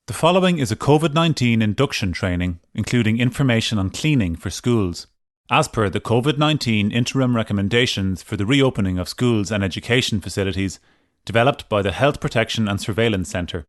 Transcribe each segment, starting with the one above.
The following is a COVID-19 induction training, including information on cleaning for schools, as per the COVID-19 interim recommendations for the reopening of schools and education facilities developed by the Health Protection and Surveillance Centre.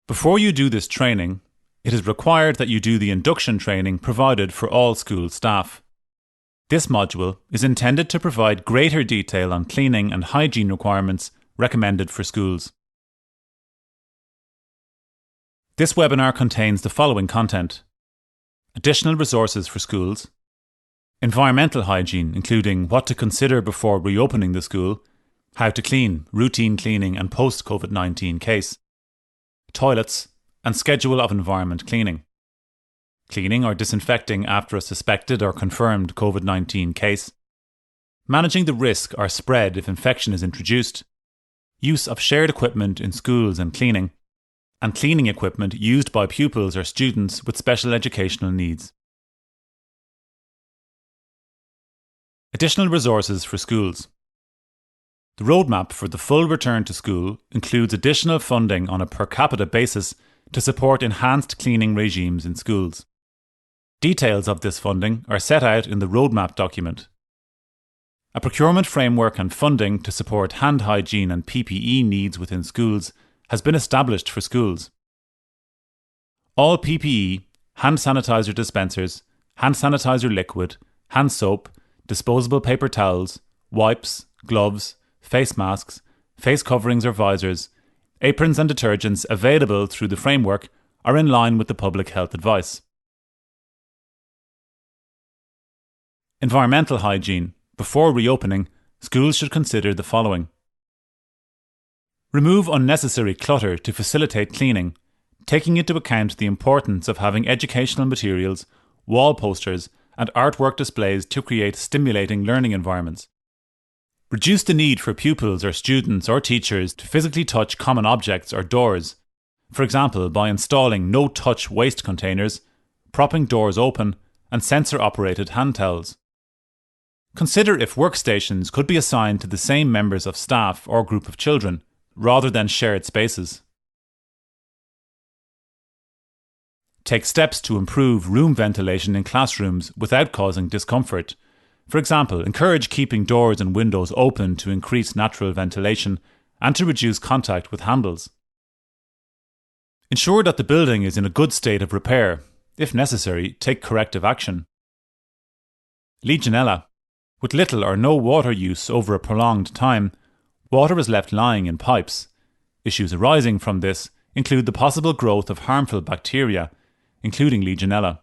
Before you do this training, it is required that you do the induction training provided for all school staff. This module is intended to provide greater detail on cleaning and hygiene requirements recommended for schools. This webinar contains the following content: additional resources for schools, environmental hygiene including what to consider before reopening the school, how to clean, routine cleaning and post-COVID-19 case, toilets and schedule of environment cleaning, cleaning or disinfecting after a suspected or confirmed COVID-19 case, managing the risk or spread if infection is introduced, use of shared equipment in schools and cleaning equipment used by pupils or students with special educational needs. Additional resources for schools. The roadmap for the full return to school includes additional funding on a per capita basis to support enhanced cleaning regimes in schools. Details of this funding are set out in the roadmap document. A procurement framework and funding to support hand hygiene and PPE needs within schools has been established for schools. All PPE, hand sanitizer dispensers, hand sanitizer liquid, hand soap, disposable paper towels, wipes, gloves, face masks, face coverings or visors, aprons and detergents available through the framework are in line with the public health advice. Environmental hygiene. Before reopening, schools should consider the following: remove unnecessary clutter to facilitate cleaning, taking into account the importance of having educational materials, wall posters, and artwork displays to create stimulating learning environments. Reduce the need for pupils or students or teachers to physically touch common objects or doors, for example by installing no-touch waste containers, propping doors open, and sensor-operated hand towels. Consider if workstations could be assigned to the same members of staff or group of children, rather than shared spaces. Take steps to improve room ventilation in classrooms without causing discomfort. For example, encourage keeping doors and windows open to increase natural ventilation and to reduce contact with handles. Ensure that the building is in a good state of repair. If necessary, take corrective action. Legionella. With little or no water use over a prolonged time, water is left lying in pipes. Issues arising from this include the possible growth of harmful bacteria, including Legionella.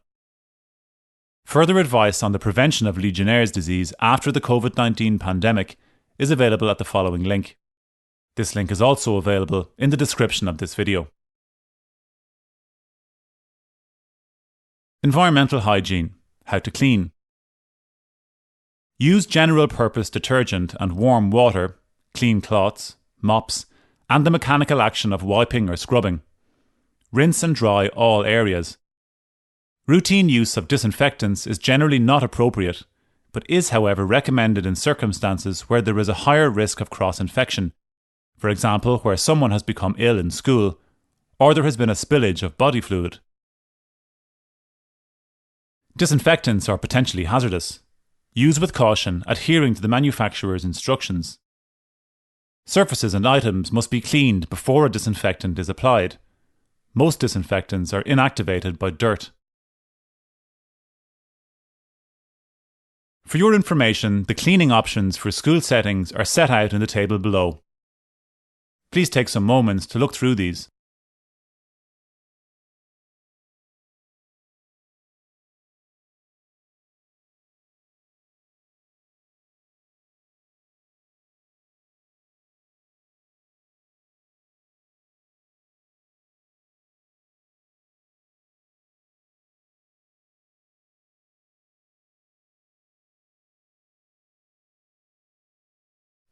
Further advice on the prevention of Legionnaire's disease after the COVID-19 pandemic is available at the following link. This link is also available in the description of this video. Environmental hygiene. How to clean. Use general purpose detergent and warm water, clean cloths, mops, and the mechanical action of wiping or scrubbing. Rinse and dry all areas. Routine use of disinfectants is generally not appropriate, but is however recommended in circumstances where there is a higher risk of cross-infection, for example where someone has become ill in school, or there has been a spillage of body fluid. Disinfectants are potentially hazardous. Use with caution, adhering to the manufacturer's instructions. Surfaces and items must be cleaned before a disinfectant is applied. Most disinfectants are inactivated by dirt. For your information, the cleaning options for school settings are set out in the table below. Please take some moments to look through these.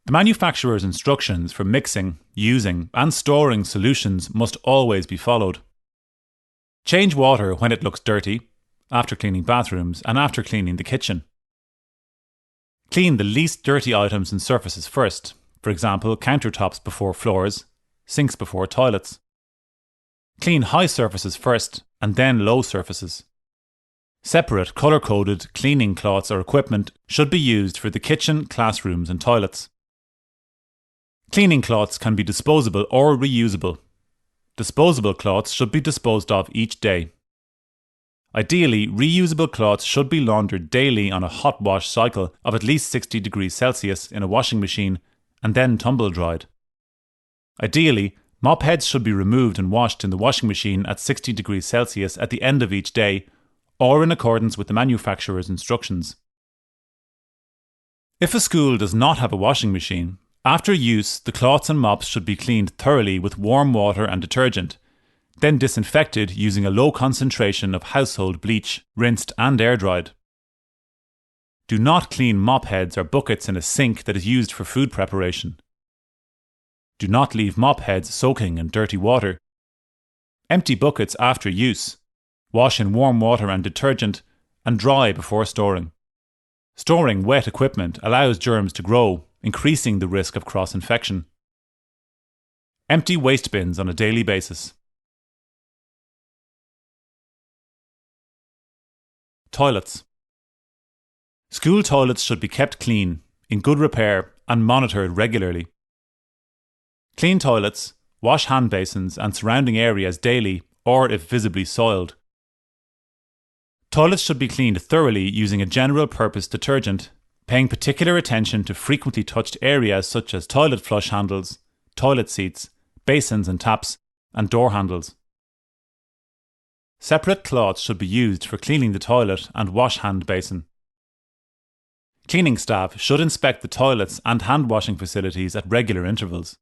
The manufacturer's instructions for mixing, using, and storing solutions must always be followed. Change water when it looks dirty, after cleaning bathrooms and after cleaning the kitchen. Clean the least dirty items and surfaces first, for example countertops before floors, sinks before toilets. Clean high surfaces first and then low surfaces. Separate colour-coded cleaning cloths or equipment should be used for the kitchen, classrooms and toilets. Cleaning cloths can be disposable or reusable. Disposable cloths should be disposed of each day. Ideally, reusable cloths should be laundered daily on a hot wash cycle of at least 60 degrees Celsius in a washing machine and then tumble dried. Ideally, mop heads should be removed and washed in the washing machine at 60 degrees Celsius at the end of each day, or in accordance with the manufacturer's instructions. If a school does not have a washing machine, after use the cloths and mops should be cleaned thoroughly with warm water and detergent, then disinfected using a low concentration of household bleach, rinsed and air dried. Do not clean mop heads or buckets in a sink that is used for food preparation. Do not leave mop heads soaking in dirty water. Empty buckets after use. Wash in warm water and detergent and dry before storing. Storing wet equipment allows germs to grow, increasing the risk of cross-infection. Empty waste bins on a daily basis. Toilets. School toilets should be kept clean, in good repair and monitored regularly. Clean toilets, wash hand basins and surrounding areas daily or if visibly soiled. Toilets should be cleaned thoroughly using a general purpose detergent, paying particular attention to frequently touched areas such as toilet flush handles, toilet seats, basins and taps, and door handles. Separate cloths should be used for cleaning the toilet and wash hand basin. Cleaning staff should inspect the toilets and hand washing facilities at regular intervals.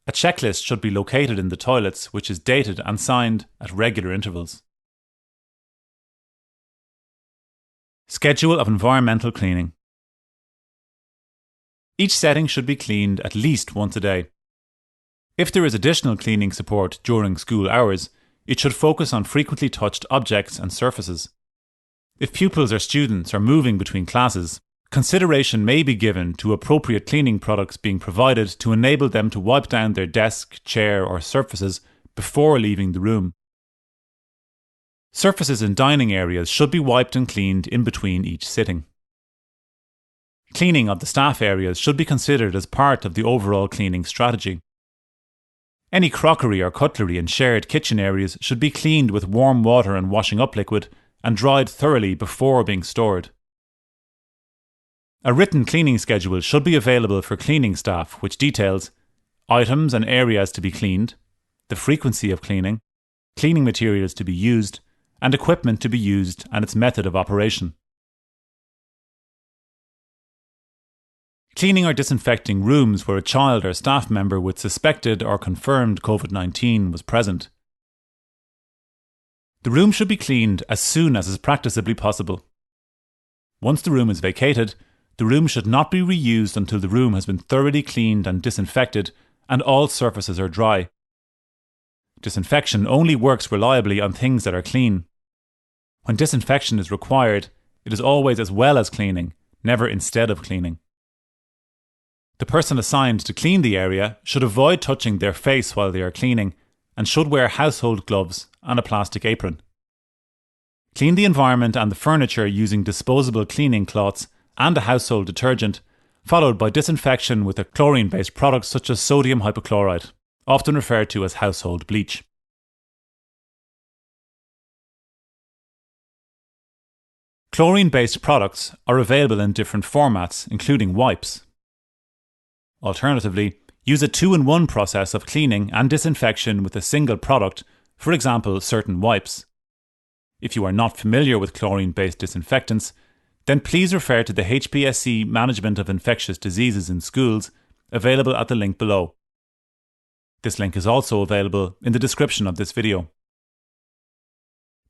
A checklist should be located in the toilets which is dated and signed at regular intervals. Schedule of environmental cleaning. Each setting should be cleaned at least once a day. If there is additional cleaning support during school hours, it should focus on frequently touched objects and surfaces. If pupils or students are moving between classes, consideration may be given to appropriate cleaning products being provided to enable them to wipe down their desk, chair or surfaces before leaving the room. Surfaces in dining areas should be wiped and cleaned in between each sitting. Cleaning of the staff areas should be considered as part of the overall cleaning strategy. Any crockery or cutlery in shared kitchen areas should be cleaned with warm water and washing up liquid and dried thoroughly before being stored. A written cleaning schedule should be available for cleaning staff which details items and areas to be cleaned, the frequency of cleaning, cleaning materials to be used, and equipment to be used and its method of operation. Cleaning or disinfecting rooms where a child or staff member with suspected or confirmed COVID-19 was present. The room should be cleaned as soon as is practicably possible. Once the room is vacated, the room should not be reused until the room has been thoroughly cleaned and disinfected and all surfaces are dry. Disinfection only works reliably on things that are clean. When disinfection is required, it is always as well as cleaning, never instead of cleaning. The person assigned to clean the area should avoid touching their face while they are cleaning and should wear household gloves and a plastic apron. Clean the environment and the furniture using disposable cleaning cloths and a household detergent, followed by disinfection with a chlorine-based product such as sodium hypochlorite, often referred to as household bleach. Chlorine-based products are available in different formats, including wipes. Alternatively, use a 2-in-1 process of cleaning and disinfection with a single product, for example, certain wipes. If you are not familiar with chlorine-based disinfectants, then please refer to the HPSC Management of Infectious Diseases in Schools, available at the link below. This link is also available in the description of this video.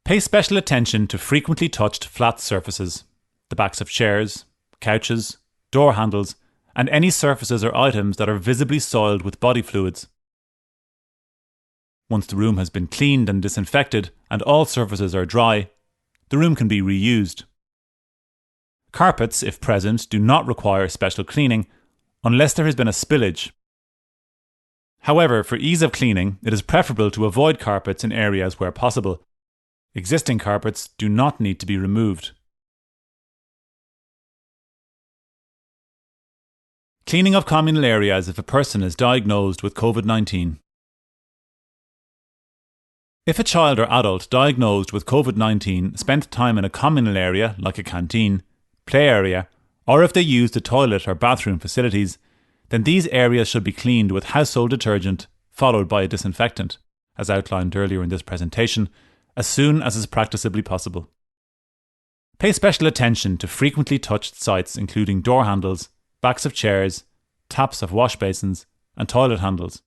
Pay special attention to frequently touched flat surfaces, the backs of chairs, couches, door handles, and any surfaces or items that are visibly soiled with body fluids. Once the room has been cleaned and disinfected and all surfaces are dry, the room can be reused. Carpets, if present, do not require special cleaning unless there has been a spillage. However, for ease of cleaning, it is preferable to avoid carpets in areas where possible. Existing carpets do not need to be removed. Cleaning of communal areas if a person is diagnosed with COVID-19. If a child or adult diagnosed with COVID-19 spent time in a communal area like a canteen, play area, or if they used a toilet or bathroom facilities, then these areas should be cleaned with household detergent followed by a disinfectant, as outlined earlier in this presentation, as soon as is practicably possible. Pay special attention to frequently touched sites including door handles, backs of chairs, taps of wash basins, and toilet handles.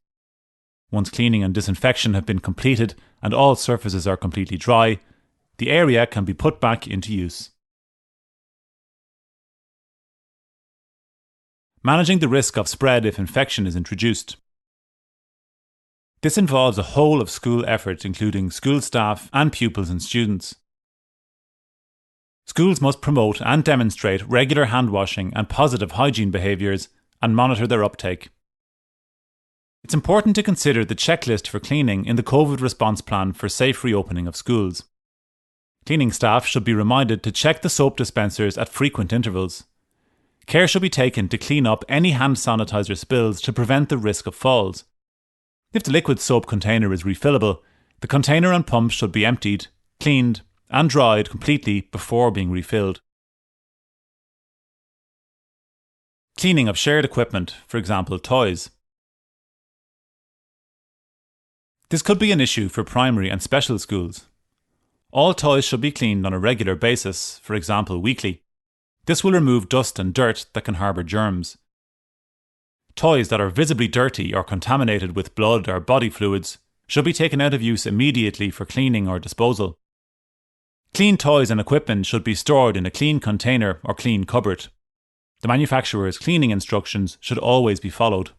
Once cleaning and disinfection have been completed and all surfaces are completely dry, the area can be put back into use. Managing the risk of spread if infection is introduced. This involves a whole of school effort including school staff and pupils and students. Schools must promote and demonstrate regular hand washing and positive hygiene behaviours and monitor their uptake. It's important to consider the checklist for cleaning in the COVID response plan for safe reopening of schools. Cleaning staff should be reminded to check the soap dispensers at frequent intervals. Care should be taken to clean up any hand sanitizer spills to prevent the risk of falls. If the liquid soap container is refillable, the container and pump should be emptied, cleaned, and dried completely before being refilled. Cleaning of shared equipment, for example toys. This could be an issue for primary and special schools. All toys should be cleaned on a regular basis, for example weekly. This will remove dust and dirt that can harbour germs. Toys that are visibly dirty or contaminated with blood or body fluids should be taken out of use immediately for cleaning or disposal. Clean toys and equipment should be stored in a clean container or clean cupboard. The manufacturer's cleaning instructions should always be followed.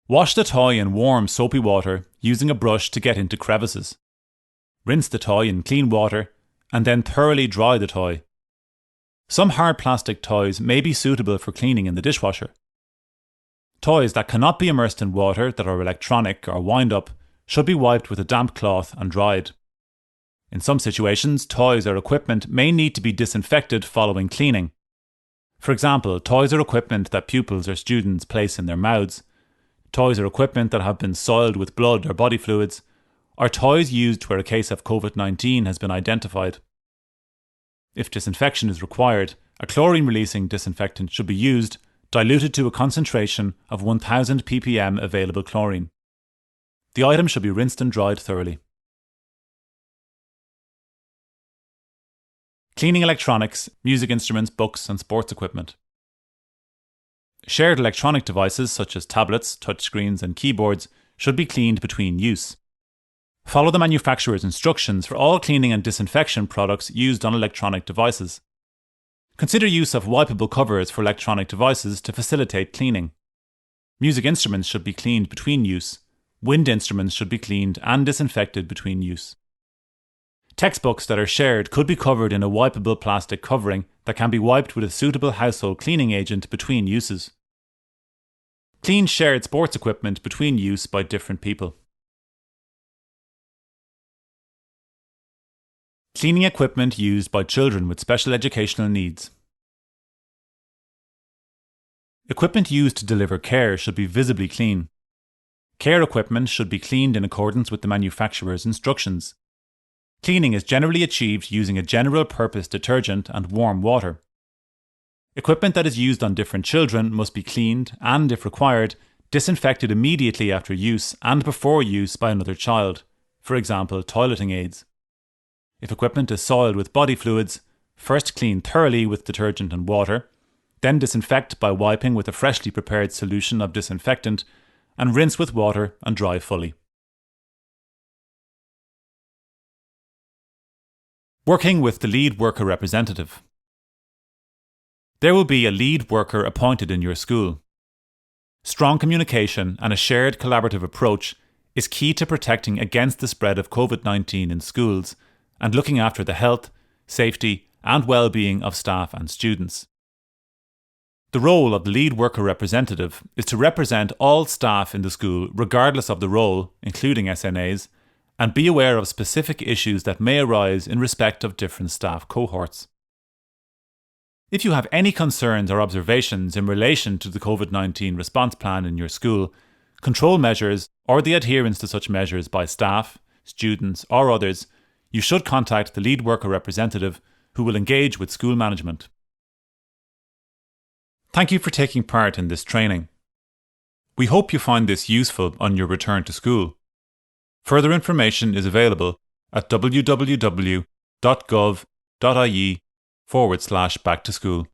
Wash the toy in warm soapy water using a brush to get into crevices. Rinse the toy in clean water and then thoroughly dry the toy. Some hard plastic toys may be suitable for cleaning in the dishwasher. Toys that cannot be immersed in water that are electronic or wind up should be wiped with a damp cloth and dried. In some situations, toys or equipment may need to be disinfected following cleaning. For example, toys or equipment that pupils or students place in their mouths, toys or equipment that have been soiled with blood or body fluids, or toys used where a case of COVID-19 has been identified. If disinfection is required, a chlorine-releasing disinfectant should be used, diluted to a concentration of 1000 ppm available chlorine. The item should be rinsed and dried thoroughly. Cleaning electronics, music instruments, books and sports equipment. Shared electronic devices such as tablets, touchscreens and keyboards should be cleaned between use. Follow the manufacturer's instructions for all cleaning and disinfection products used on electronic devices. Consider use of wipeable covers for electronic devices to facilitate cleaning. Music instruments should be cleaned between use. Wind instruments should be cleaned and disinfected between use. Textbooks that are shared could be covered in a wipeable plastic covering that can be wiped with a suitable household cleaning agent between uses. Clean shared sports equipment between use by different people. Cleaning equipment used by children with special educational needs. Equipment used to deliver care should be visibly clean. Care equipment should be cleaned in accordance with the manufacturer's instructions. Cleaning is generally achieved using a general purpose detergent and warm water. Equipment that is used on different children must be cleaned and, if required, disinfected immediately after use and before use by another child, for example toileting aids. If equipment is soiled with body fluids, first clean thoroughly with detergent and water, then disinfect by wiping with a freshly prepared solution of disinfectant and rinse with water and dry fully. Working with the lead worker representative. There will be a lead worker appointed in your school. Strong communication and a shared collaborative approach is key to protecting against the spread of COVID-19 in schools and looking after the health, safety and well-being of staff and students. The role of the lead worker representative is to represent all staff in the school regardless of the role, including SNAs, and be aware of specific issues that may arise in respect of different staff cohorts. If you have any concerns or observations in relation to the COVID-19 response plan in your school, control measures, or the adherence to such measures by staff, students, or others, you should contact the lead worker representative who will engage with school management. Thank you for taking part in this training. We hope you find this useful on your return to school. Further information is available at www.gov.ie/back to school.